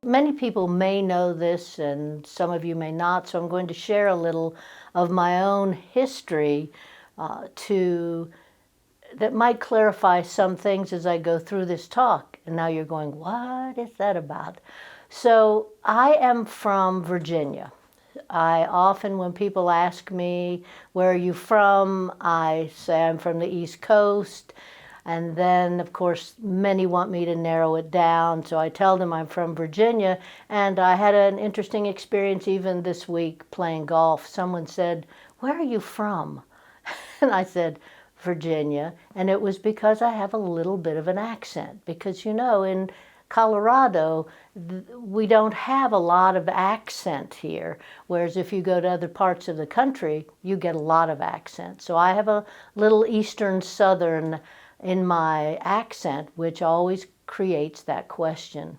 many people may know this and some of you may not, so I'm going to share a little of my own history that might clarify some things as I go through this talk. And now you're going, what is that about? So I am from Virginia. I often, when people ask me, where are you from? I say I'm from the East Coast. And then, of course, many want me to narrow it down. So I tell them I'm from Virginia. And I had an interesting experience even this week playing golf. Someone said, where are you from? And I said, Virginia. And it was because I have a little bit of an accent. Because, you know, in Colorado, we don't have a lot of accent here. Whereas if you go to other parts of the country, you get a lot of accent. So I have a little Eastern Southern in my accent, which always creates that question.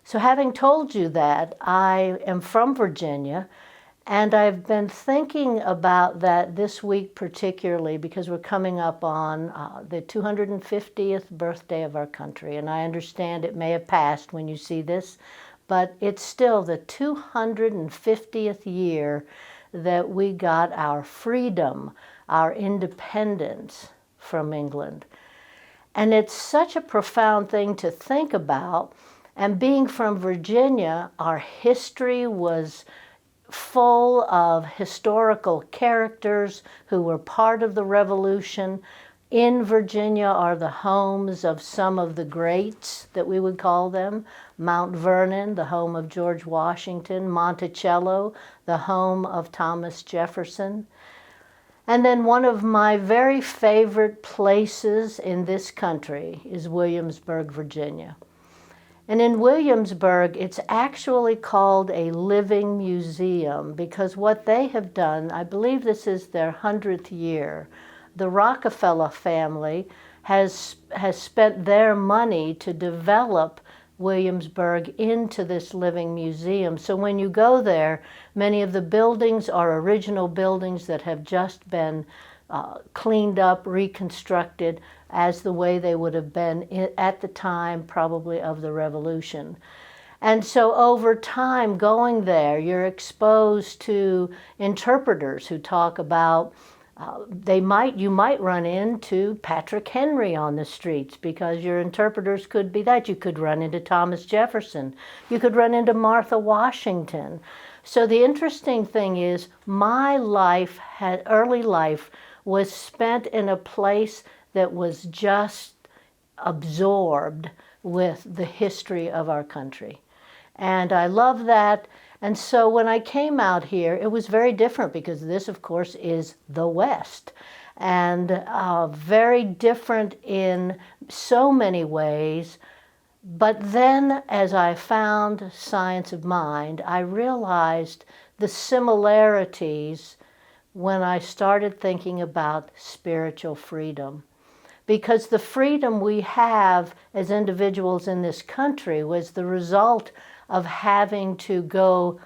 So having told you that, I am from Virginia, and I've been thinking about that this week particularly because we're coming up on the 250th birthday of our country. And I understand it may have passed when you see this, but it's still the 250th year that we got our freedom, our independence from England. And it's such a profound thing to think about. And being from Virginia, our history was full of historical characters who were part of the Revolution. In Virginia are the homes of some of the greats that we would call them. Mount Vernon, the home of George Washington. Monticello, the home of Thomas Jefferson. And then one of my very favorite places in this country is Williamsburg, Virginia. And in Williamsburg, it's actually called a living museum because what they have done, I believe this is their 100th year, the Rockefeller family has spent their money to develop Williamsburg into this living museum. So when you go there, many of the buildings are original buildings that have just been cleaned up, reconstructed as the way they would have been at the time probably of the Revolution. And so over time going there, you're exposed to interpreters who talk about you might run into Patrick Henry on the streets because your interpreters could be that. You could run into Thomas Jefferson. You could run into Martha Washington. So the interesting thing is my early life was spent in a place that was just absorbed with the history of our country. And I love that. And so when I came out here, it was very different because this, of course, is the West. And very different in so many ways. But then as I found Science of Mind, I realized the similarities when I started thinking about spiritual freedom. Because the freedom we have as individuals in this country was the result of having to go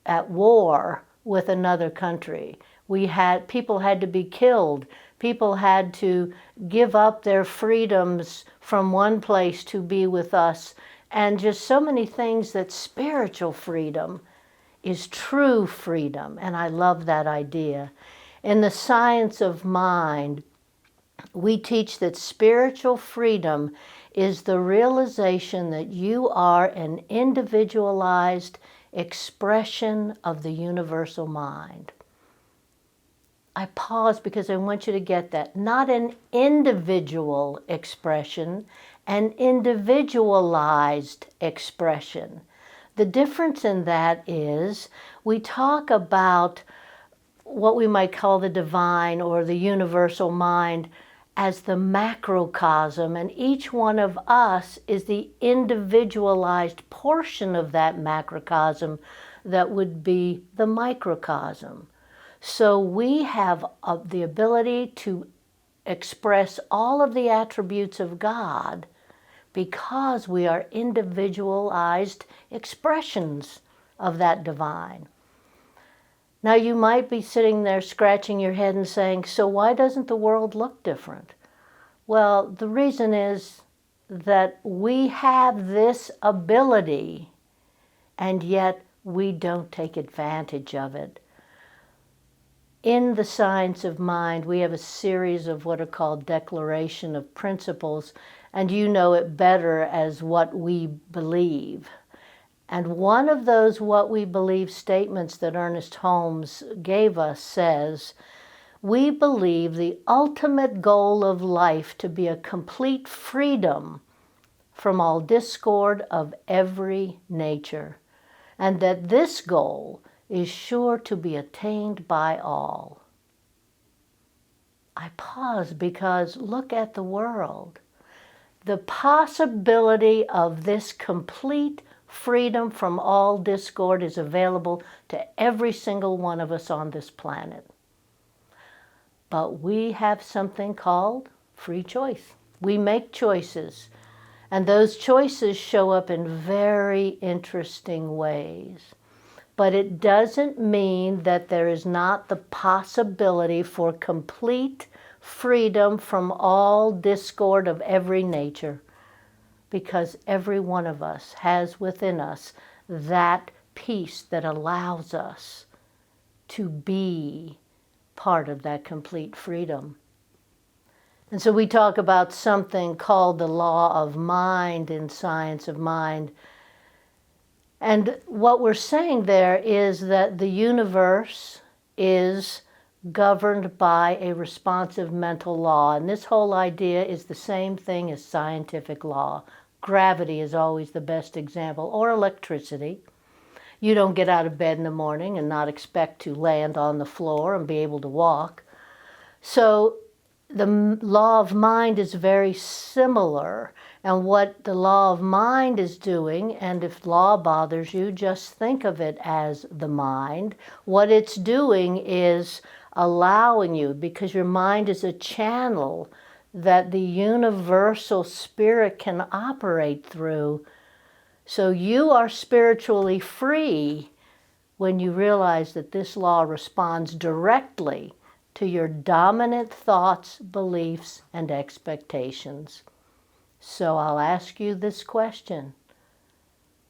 at war with another country. People had to be killed. People had to give up their freedoms from one place to be with us. And just so many things that spiritual freedom is true freedom. And I love that idea. In the Science of Mind, we teach that spiritual freedom is the realization that you are an individualized expression of the universal mind. I pause because I want you to get that. Not an individual expression, an individualized expression. The difference in that is we talk about what we might call the divine or the universal mind as the macrocosm, and each one of us is the individualized portion of that macrocosm that would be the microcosm. So we have the ability to express all of the attributes of God because we are individualized expressions of that divine. Now you might be sitting there scratching your head and saying, so why doesn't the world look different? Well, the reason is that we have this ability and yet we don't take advantage of it. In the science of mind, we have a series of what are called declaration of principles, and you know it better as what we believe. And one of those what we believe statements that Ernest Holmes gave us says, we believe the ultimate goal of life to be a complete freedom from all discord of every nature, and that this goal is sure to be attained by all. I pause because look at the world. The possibility of this complete freedom from all discord is available to every single one of us on this planet. But we have something called free choice. We make choices, and those choices show up in very interesting ways. But it doesn't mean that there is not the possibility for complete freedom from all discord of every nature, because every one of us has within us that peace that allows us to be part of that complete freedom. And so we talk about something called the law of mind in science of mind. And what we're saying there is that the universe is governed by a responsive mental law. And this whole idea is the same thing as scientific law. Gravity is always the best example, or electricity. You don't get out of bed in the morning and not expect to land on the floor and be able to walk. So the law of mind is very similar. And what the law of mind is doing, and if law bothers you, just think of it as the mind. What it's doing is allowing you, because your mind is a channel that the universal spirit can operate through. So you are spiritually free when you realize that this law responds directly to your dominant thoughts, beliefs, and expectations. So I'll ask you this question.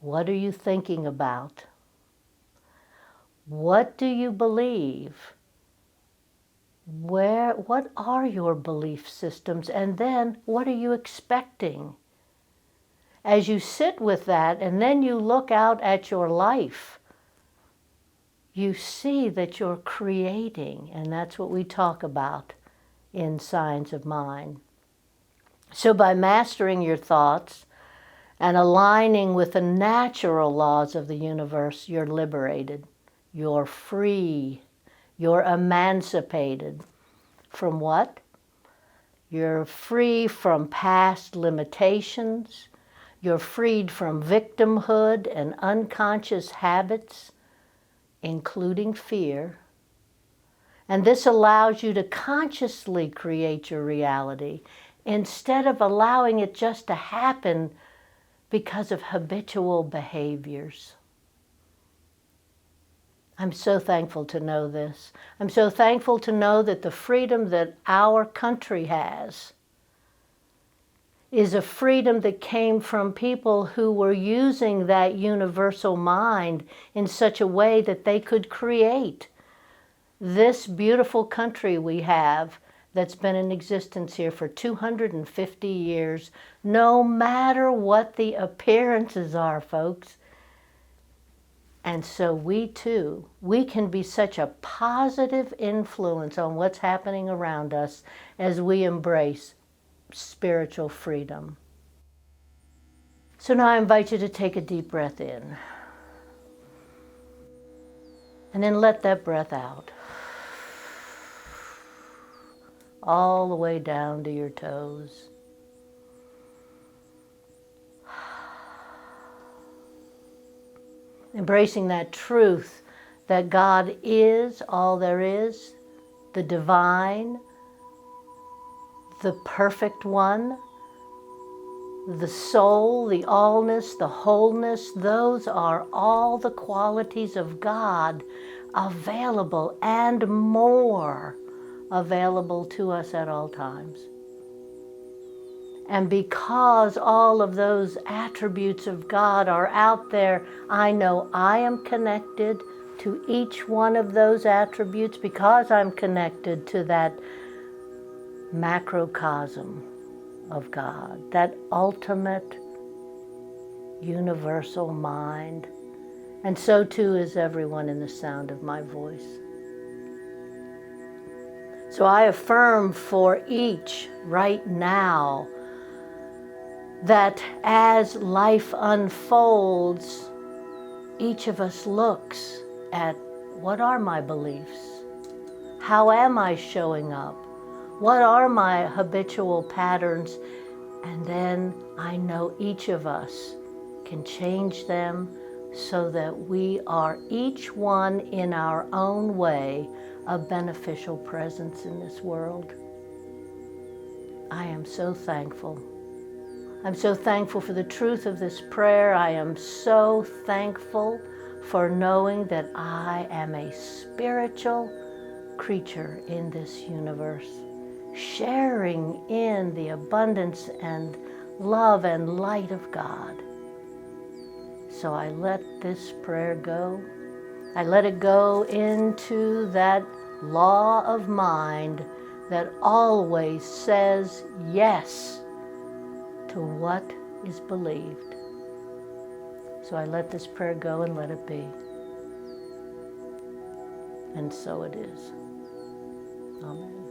What are you thinking about? What do you believe? What are your belief systems? And then what are you expecting? As you sit with that and then you look out at your life, you see that you're creating, and that's what we talk about in Science of Mind. So by mastering your thoughts and aligning with the natural laws of the universe, you're liberated, you're free, you're emancipated. From what? You're free from past limitations, you're freed from victimhood and unconscious habits, including fear. And this allows you to consciously create your reality instead of allowing it just to happen because of habitual behaviors. I'm so thankful to know this. I'm so thankful to know that the freedom that our country has is a freedom that came from people who were using that universal mind in such a way that they could create this beautiful country we have that's been in existence here for 250 years, no matter what the appearances are, folks. And so we too, we can be such a positive influence on what's happening around us as we embrace spiritual freedom. So now I invite you to take a deep breath in. And then let that breath out. All the way down to your toes. Embracing that truth that God is all there is, the divine, the perfect one, the soul, the allness, the wholeness. Those are all the qualities of God available and more available to us at all times. And because all of those attributes of God are out there, I know I am connected to each one of those attributes because I'm connected to that macrocosm of God, that ultimate universal mind. And so too is everyone in the sound of my voice. So I affirm for each right now that as life unfolds, each of us looks at what are my beliefs? How am I showing up? What are my habitual patterns? And then I know each of us can change them so that we are each one in our own way a beneficial presence in this world. I am so thankful. I'm so thankful for the truth of this prayer. I am so thankful for knowing that I am a spiritual creature in this universe, sharing in the abundance and love and light of God. So I let this prayer go. I let it go into that law of mind that always says yes to what is believed. So I let this prayer go and let it be. And so it is. Amen.